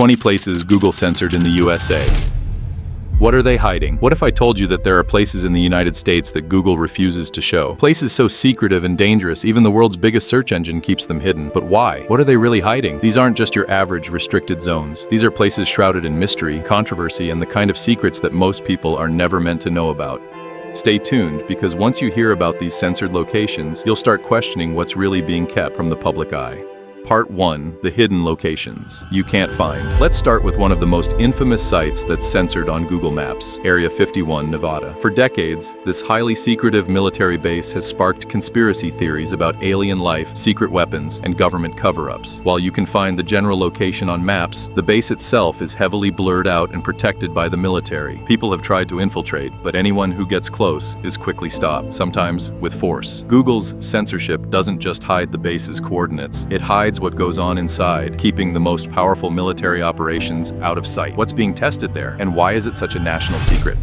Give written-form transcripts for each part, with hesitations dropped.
20 places Google censored in the USA. What are they hiding? What if I told you that there are places in the United States that Google refuses to show? Places so secretive and dangerous, even the world's biggest search engine keeps them hidden. But why? What are they really hiding? These aren't just your average restricted zones. These are places shrouded in mystery, controversy, and the kind of secrets that most people are never meant to know about. Stay tuned, because once you hear about these censored locations, you'll start questioning what's really being kept from the public eye. Part 1. The hidden locations you can't find. Let's start with one of the most infamous sites that's censored on Google Maps, Area 51, Nevada. For decades, this highly secretive military base has sparked conspiracy theories about alien life, secret weapons, and government cover-ups. While you can find the general location on maps, the base itself is heavily blurred out and protected by the military. People have tried to infiltrate, but anyone who gets close is quickly stopped, sometimes with force. Google's censorship doesn't just hide the base's coordinates, it hides what goes on inside, keeping the most powerful military operations out of sight. What's being tested there, and why is it such a national secret?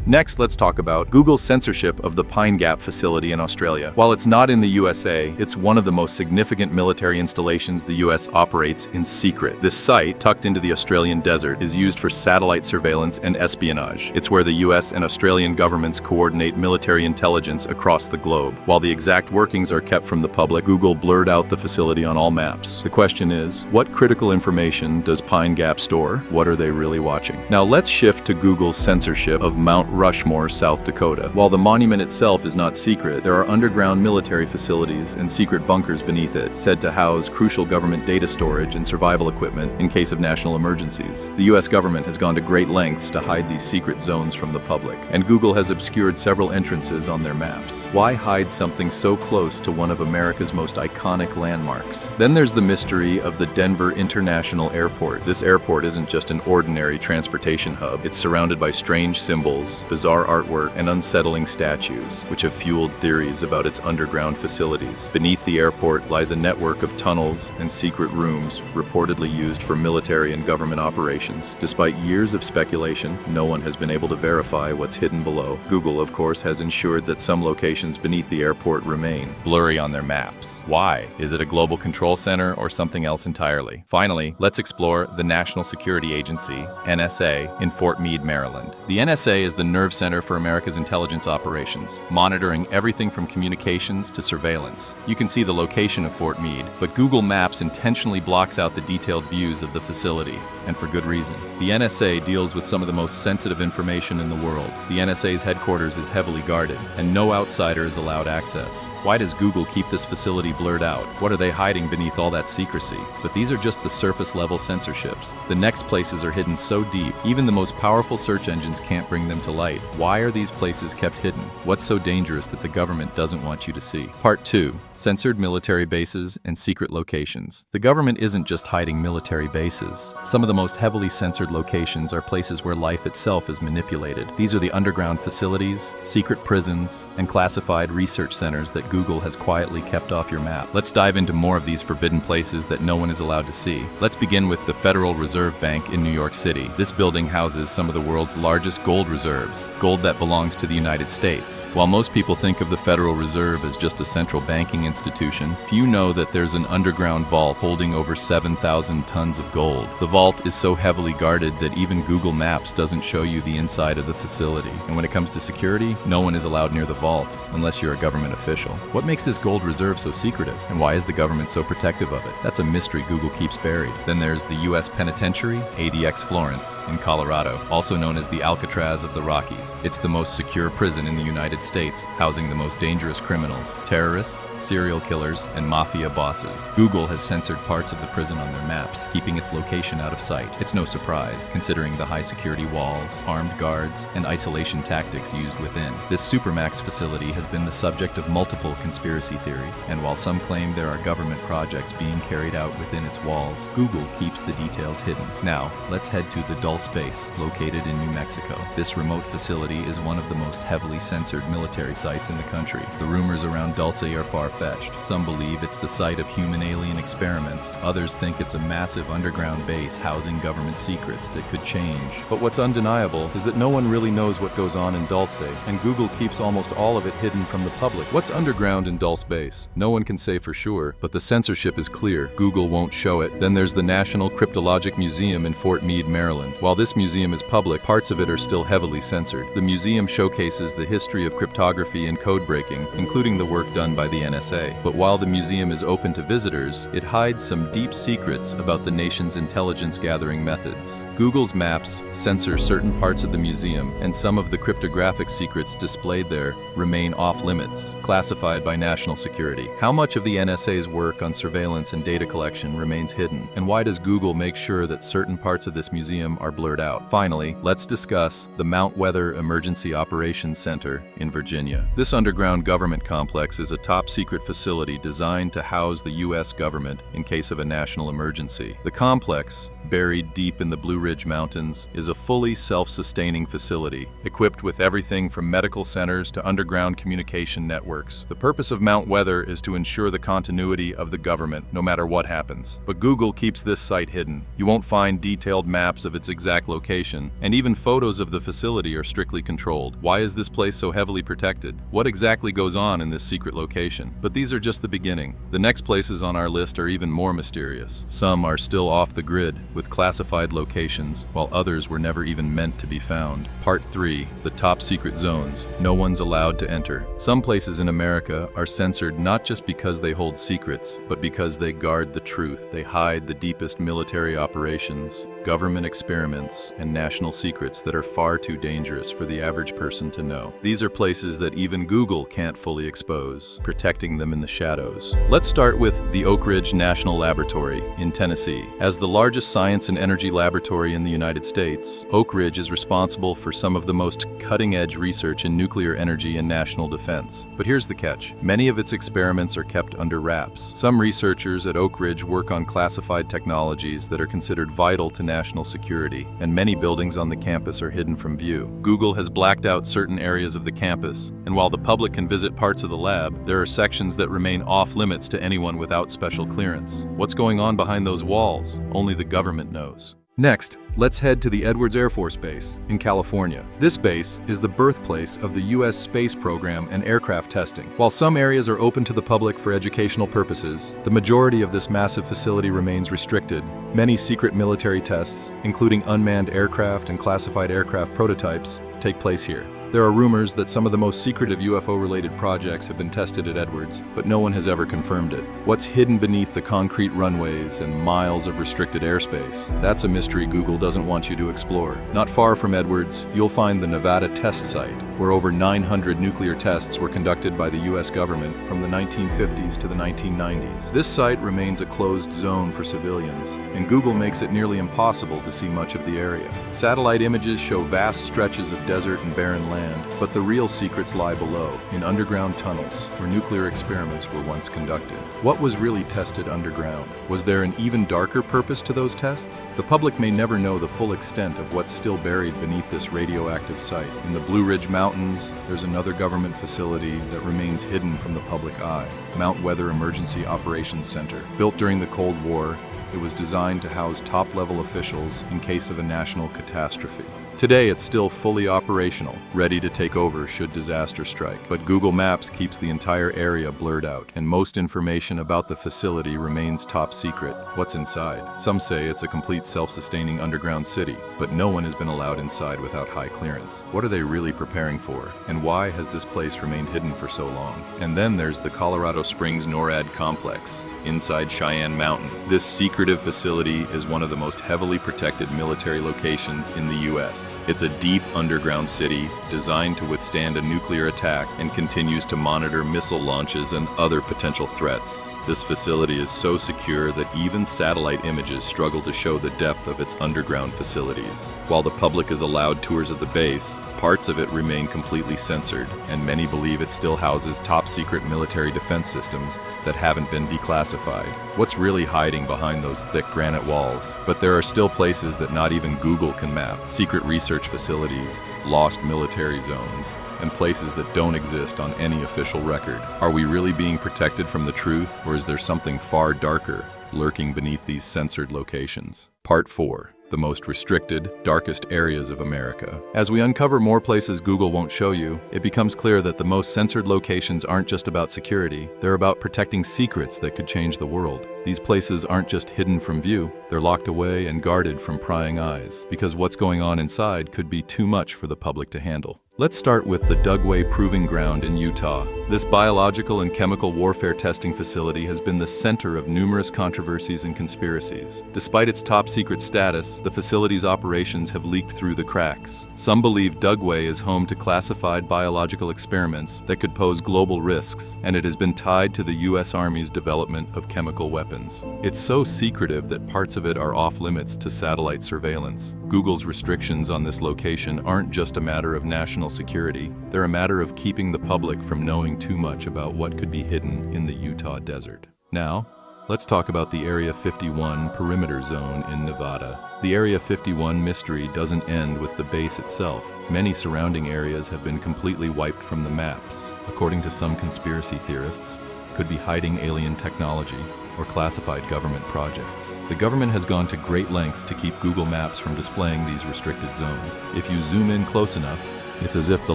Next, let's talk about Google's censorship of the Pine Gap facility in Australia. While it's not in the USA, it's one of the most significant military installations the US operates in secret. This site, tucked into the Australian desert, is used for satellite surveillance and espionage. It's where the US and Australian governments coordinate military intelligence across the globe. While the exact workings are kept from the public, Google blurred out the facility on all maps. The question is, what critical information does Pine Gap store? What are they really watching? Now let's shift to Google's censorship of Mount Rushmore, South Dakota. While the monument itself is not secret, there are underground military facilities and secret bunkers beneath it, said to house crucial government data storage and survival equipment in case of national emergencies. The US government has gone to great lengths to hide these secret zones from the public, and Google has obscured several entrances on their maps. Why hide something so close to one of America's most iconic landmarks? Then there's the mystery of the Denver International Airport. This airport isn't just an ordinary transportation hub. It's surrounded by strange symbols, bizarre artwork, and unsettling statues, which have fueled theories about its underground facilities. Beneath the airport lies a network of tunnels and secret rooms reportedly used for military and government operations. Despite years of speculation, no one has been able to verify what's hidden below. Google, of course, has ensured that some locations beneath the airport remain blurry on their maps. Why? Is it a global control center or something else entirely? Finally, let's explore the National Security Agency, NSA, in Fort Meade, Maryland. The NSA is the nerve center for America's intelligence operations, monitoring everything from communications to surveillance. You can see the location of Fort Meade, but Google Maps intentionally blocks out the detailed views of the facility, and for good reason. The NSA deals with some of the most sensitive information in the world. The NSA's headquarters is heavily guarded, and no outsider is allowed access. Why does Google keep this facility blurred out? What are they hiding beneath all that secrecy? But these are just the surface-level censorships. The next places are hidden so deep, even the most powerful search engines can't bring them to light. Why are these places kept hidden? What's so dangerous that the government doesn't want you to see? Part 2. Censored military bases and secret locations. The government isn't just hiding military bases. Some of the most heavily censored locations are places where life itself is manipulated. These are the underground facilities, secret prisons, and classified research centers that Google has quietly kept off your map. Let's dive into more of these forbidden places that no one is allowed to see. Let's begin with the Federal Reserve Bank in New York City. This building houses some of the world's largest gold reserves, gold that belongs to the United States. While most people think of the Federal Reserve as just a central banking institution, few know that there's an underground vault holding over 7,000 tons of gold. The vault is so heavily guarded that even Google Maps doesn't show you the inside of the facility. And when it comes to security, no one is allowed near the vault, unless you're a government official. What makes this gold reserve so secretive? And why is the government so protective of it? That's a mystery Google keeps buried. Then there's the U.S. Penitentiary, ADX Florence, in Colorado, also known as the Alcatraz of the Rockies. It's the most secure prison in the United States, housing the most dangerous criminals, terrorists, serial killers, and mafia bosses. Google has censored parts of the prison on their maps, keeping its location out of sight. It's no surprise, considering the high security walls, armed guards, and isolation tactics used within. This Supermax facility has been the subject of multiple conspiracy theories, and while some claim there are government projects being carried out within its walls, Google keeps the details hidden. Now, let's head to the Dulce Base, located in New Mexico. This remote facility is one of the most heavily censored military sites in the country. The rumors around Dulce are far-fetched. Some believe it's the site of human-alien experiments. Others think it's a massive underground base housing government secrets that could change. But what's undeniable is that no one really knows what goes on in Dulce, and Google keeps almost all of it hidden from the public. What's underground in Dulce Base? No one can say for sure, but the censorship is clear. Google won't show it. Then there's the National Cryptologic Museum in Fort Meade, Maryland. While this museum is public, parts of it are still heavily censored. The museum showcases the history of cryptography and code breaking, including the work done by the NSA. But while the museum is open to visitors, it hides some deep secrets about the nation's intelligence gathering methods. Google's maps censor certain parts of the museum, and some of the cryptographic secrets displayed there remain off limits, classified by national security. How much of the NSA's work on surveillance and data collection remains hidden? And why does Google make sure that certain parts of this museum are blurred out? Finally, let's discuss the Mount Weather Emergency Operations Center in Virginia. This underground government complex is a top-secret facility designed to house the U.S. government in case of a national emergency. The complex, buried deep in the Blue Ridge Mountains, is a fully self-sustaining facility, equipped with everything from medical centers to underground communication networks. The purpose of Mount Weather is to ensure the continuity of the government, no matter what happens. But Google keeps this site hidden. You won't find detailed maps of its exact location, and even photos of the facility are strictly controlled. Why is this place so heavily protected? What exactly goes on in this secret location? But these are just the beginning. The next places on our list are even more mysterious. Some are still off the grid, with classified locations, while others were never even meant to be found. Part 3. The top secret zones. No one's allowed to enter. Some places in America are censored not just because they hold secrets, but because they guard the truth. They hide the deepest military operations, government experiments, and national secrets that are far too dangerous for the average person to know. These are places that even Google can't fully expose, protecting them in the shadows. Let's start with the Oak Ridge National Laboratory in Tennessee. As the largest science and energy laboratory in the United States, Oak Ridge is responsible for some of the most cutting-edge research in nuclear energy and national defense. But here's the catch. Many of its experiments are kept under wraps. Some researchers at Oak Ridge work on classified technologies that are considered vital to national security, and many buildings on the campus are hidden from view. Google has blacked out certain areas of the campus, and while the public can visit parts of the lab, there are sections that remain off-limits to anyone without special clearance. What's going on behind those walls? Only the government knows. Next, let's head to the Edwards Air Force Base in California. This base is the birthplace of the U.S. space program and aircraft testing. While some areas are open to the public for educational purposes, the majority of this massive facility remains restricted. Many secret military tests, including unmanned aircraft and classified aircraft prototypes, take place here. There are rumors that some of the most secretive UFO-related projects have been tested at Edwards, but no one has ever confirmed it. What's hidden beneath the concrete runways and miles of restricted airspace? That's a mystery Google doesn't want you to explore. Not far from Edwards, you'll find the Nevada Test Site, where over 900 nuclear tests were conducted by the U.S. government from the 1950s to the 1990s. This site remains a closed zone for civilians, and Google makes it nearly impossible to see much of the area. Satellite images show vast stretches of desert and barren land, but the real secrets lie below, in underground tunnels, where nuclear experiments were once conducted. What was really tested underground? Was there an even darker purpose to those tests? The public may never know the full extent of what's still buried beneath this radioactive site. In the Blue Ridge Mountains, there's another government facility that remains hidden from the public eye, Mount Weather Emergency Operations Center. Built during the Cold War, it was designed to house top-level officials in case of a national catastrophe. Today, it's still fully operational, ready to take over should disaster strike. But Google Maps keeps the entire area blurred out, and most information about the facility remains top secret. What's inside? Some say it's a complete self-sustaining underground city, but no one has been allowed inside without high clearance. What are they really preparing for? And why has this place remained hidden for so long? And then there's the Colorado Springs NORAD complex, inside Cheyenne Mountain. This secretive facility is one of the most heavily protected military locations in the U.S. It's a deep underground city designed to withstand a nuclear attack and continues to monitor missile launches and other potential threats. This facility is so secure that even satellite images struggle to show the depth of its underground facilities. While the public is allowed tours of the base, Parts of it remain completely censored, and many believe it still houses top-secret military defense systems that haven't been declassified. What's really hiding behind those thick granite walls? But there are still places that not even Google can map. Secret research facilities, lost military zones, and places that don't exist on any official record. Are we really being protected from the truth, or is there something far darker lurking beneath these censored locations? Part 4. The most restricted, darkest areas of America. As we uncover more places Google won't show you, it becomes clear that the most censored locations aren't just about security, they're about protecting secrets that could change the world. These places aren't just hidden from view, they're locked away and guarded from prying eyes, because what's going on inside could be too much for the public to handle. Let's start with the Dugway Proving Ground in Utah. This biological and chemical warfare testing facility has been the center of numerous controversies and conspiracies. Despite its top-secret status, the facility's operations have leaked through the cracks. Some believe Dugway is home to classified biological experiments that could pose global risks, and it has been tied to the U.S. Army's development of chemical weapons. It's so secretive that parts of it are off-limits to satellite surveillance. Google's restrictions on this location aren't just a matter of national security, they're a matter of keeping the public from knowing too much about what could be hidden in the Utah desert. Now, let's talk about the Area 51 perimeter zone in Nevada. The Area 51 mystery doesn't end with the base itself. Many surrounding areas have been completely wiped from the maps. According to some conspiracy theorists, could be hiding alien technology or classified government projects. The government has gone to great lengths to keep Google Maps from displaying these restricted zones. If you zoom in close enough, it's as if the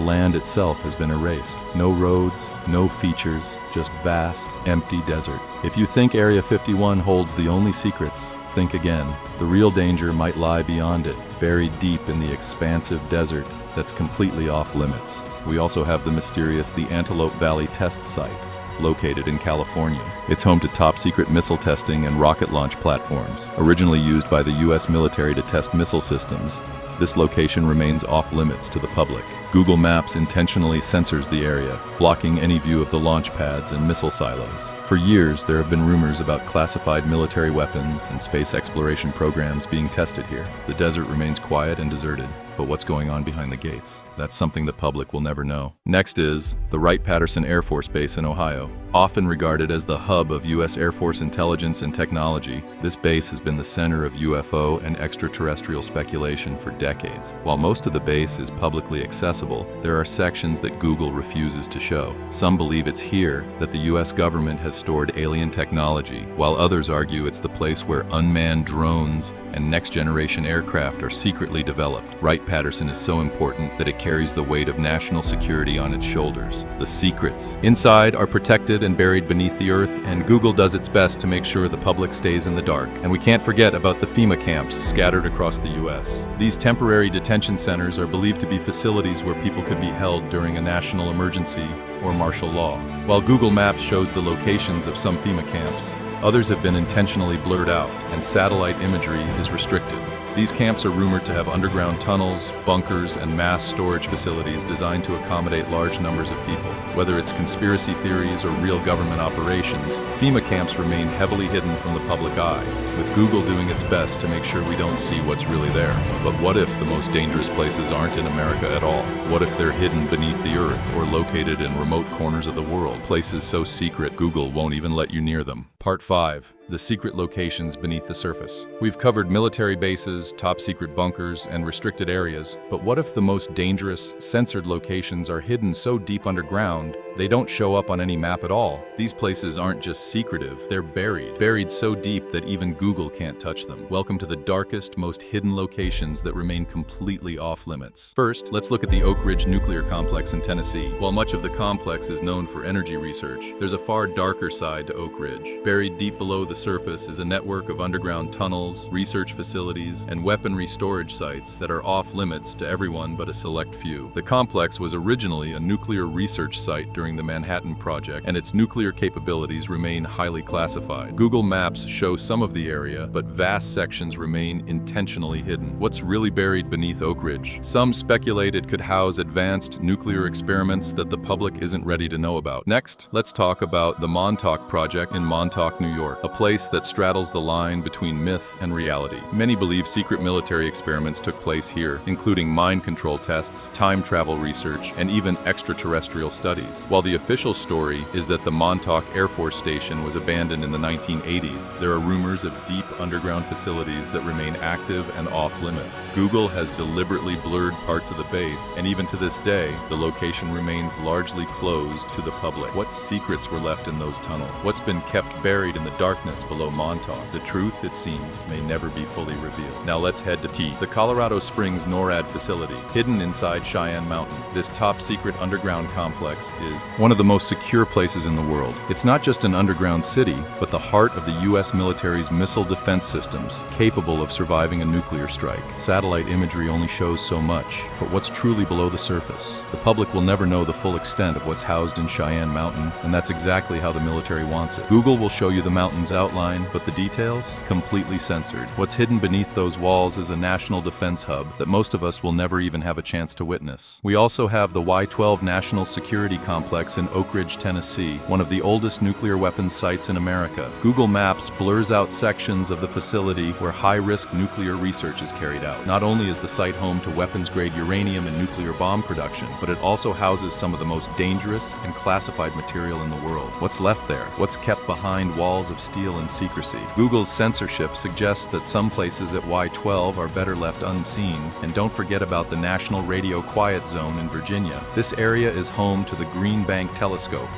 land itself has been erased. No roads, no features, just vast, empty desert. If you think Area 51 holds the only secrets, think again. The real danger might lie beyond it, buried deep in the expansive desert that's completely off limits. We also have the mysterious The Antelope Valley Test Site, located in California. It's home to top-secret missile testing and rocket launch platforms. Originally used by the U.S. military to test missile systems, this location remains off-limits to the public. Google Maps intentionally censors the area, blocking any view of the launch pads and missile silos. For years, there have been rumors about classified military weapons and space exploration programs being tested here. The desert remains quiet and deserted, but what's going on behind the gates? That's something the public will never know. Next is the Wright-Patterson Air Force Base in Ohio. Often regarded as the hub of U.S. Air Force intelligence and technology, this base has been the center of UFO and extraterrestrial speculation for decades. While most of the base is publicly accessible, there are sections that Google refuses to show. Some believe it's here that the U.S. government has stored alien technology, while others argue it's the place where unmanned drones and next-generation aircraft are secretly developed. Wright-Patterson is so important that it carries the weight of national security on its shoulders. The secrets inside are protected and buried beneath the earth, and Google does its best to make sure the public stays in the dark. And we can't forget about the FEMA camps scattered across the U.S. These temporary detention centers are believed to be facilities where people could be held during a national emergency or martial law. While Google Maps shows the locations of some FEMA camps, others have been intentionally blurred out, and satellite imagery is restricted. These camps are rumored to have underground tunnels, bunkers, and mass storage facilities designed to accommodate large numbers of people. Whether it's conspiracy theories or real government operations, FEMA camps remain heavily hidden from the public eye, with Google doing its best to make sure we don't see what's really there. But what if the most dangerous places aren't in America at all? What if they're hidden beneath the earth or located in remote corners of the world, places so secret Google won't even let you near them? Part 5. The secret locations beneath the surface. We've covered military bases, top-secret bunkers, and restricted areas, but what if the most dangerous, censored locations are hidden so deep underground they don't show up on any map at all? These places aren't just secretive, they're buried so deep that even Google can't touch them. Welcome to the darkest, most hidden locations that remain completely off-limits. First, let's look at the Oak Ridge Nuclear Complex in Tennessee. While much of the complex is known for energy research, there's a far darker side to Oak Ridge. Buried deep below the surface is a network of underground tunnels, research facilities, and weaponry storage sites that are off-limits to everyone but a select few. The complex was originally a nuclear research site during the Manhattan Project, and its nuclear capabilities remain highly classified. Google Maps show some of the area, but vast sections remain intentionally hidden. What's really buried beneath Oak Ridge? Some speculate it could house advanced nuclear experiments that the public isn't ready to know about. Next, let's talk about the Montauk Project in Montauk, Montauk, New York, a place that straddles the line between myth and reality. Many believe secret military experiments took place here, including mind control tests, time travel research, and even extraterrestrial studies. While the official story is that the Montauk Air Force Station was abandoned in the 1980s, there are rumors of deep underground facilities that remain active and off-limits. Google has deliberately blurred parts of the base, and even to this day, the location remains largely closed to the public. What secrets were left in those tunnels? What's been kept buried in the darkness below Montauk? The truth, it seems, may never be fully revealed. Now let's head to T, the Colorado Springs NORAD facility, hidden inside Cheyenne Mountain. This top-secret underground complex is one of the most secure places in the world. It's not just an underground city, but the heart of the U.S. military's missile defense systems, capable of surviving a nuclear strike. Satellite imagery only shows so much, but what's truly below the surface? The public will never know the full extent of what's housed in Cheyenne Mountain, and that's exactly how the military wants it. Google will show you the mountain's outline, but the details? Completely censored. What's hidden beneath those walls is a national defense hub that most of us will never even have a chance to witness. We also have the Y-12 National Security Complex in Oak Ridge, Tennessee, one of the oldest nuclear weapons sites in America. Google Maps blurs out sections of the facility where high-risk nuclear research is carried out. Not only is the site home to weapons-grade uranium and nuclear bomb production, but it also houses some of the most dangerous and classified material in the world. What's left there? What's kept behind walls of steel and secrecy? Google's censorship suggests that some places at Y-12 are better left unseen, and don't forget about the National Radio Quiet Zone in Virginia. This area is home to the Green Bank Telescope,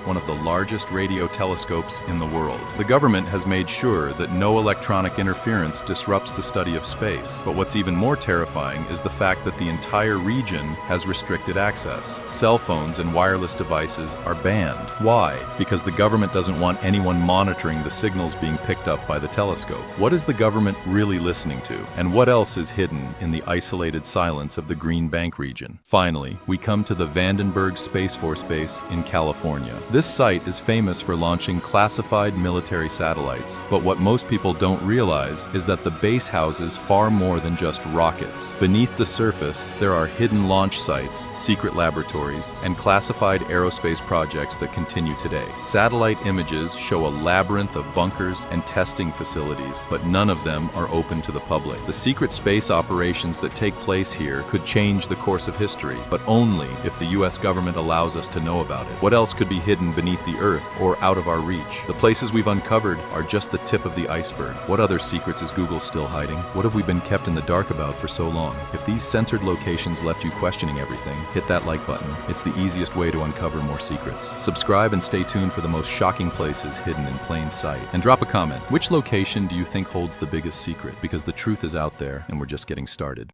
one of the largest radio telescopes in the world. The government has made sure that no electronic interference disrupts the study of space. But what's even more terrifying is the fact that the entire region has restricted access. Cell phones and wireless devices are banned. Why? Because the government doesn't want anyone monitoring the signals being picked up by the telescope. What is the government really listening to? And what else is hidden in the isolated silence of the Green Bank region? Finally, we come to the Vandenberg Space Force Base in California. This site is famous for launching classified military satellites, but what most people don't realize is that the base houses far more than just rockets. Beneath the surface, there are hidden launch sites, secret laboratories, and classified aerospace projects that continue today. Satellite images show a labyrinth of bunkers and testing facilities, but none of them are open to the public. The secret space operations that take place here could change the course of history, but only if the U.S. government allows us to know about it. What else could be hidden beneath the earth or out of our reach? The places we've uncovered are just the tip of the iceberg. What other secrets is Google still hiding? What have we been kept in the dark about for so long? If these censored locations left you questioning everything, hit that like button. It's the easiest way to uncover more secrets. Subscribe and stay tuned for the most shocking places hidden in plain sight. And drop a comment. Which location do you think holds the biggest secret? Because the truth is out there and we're just getting started.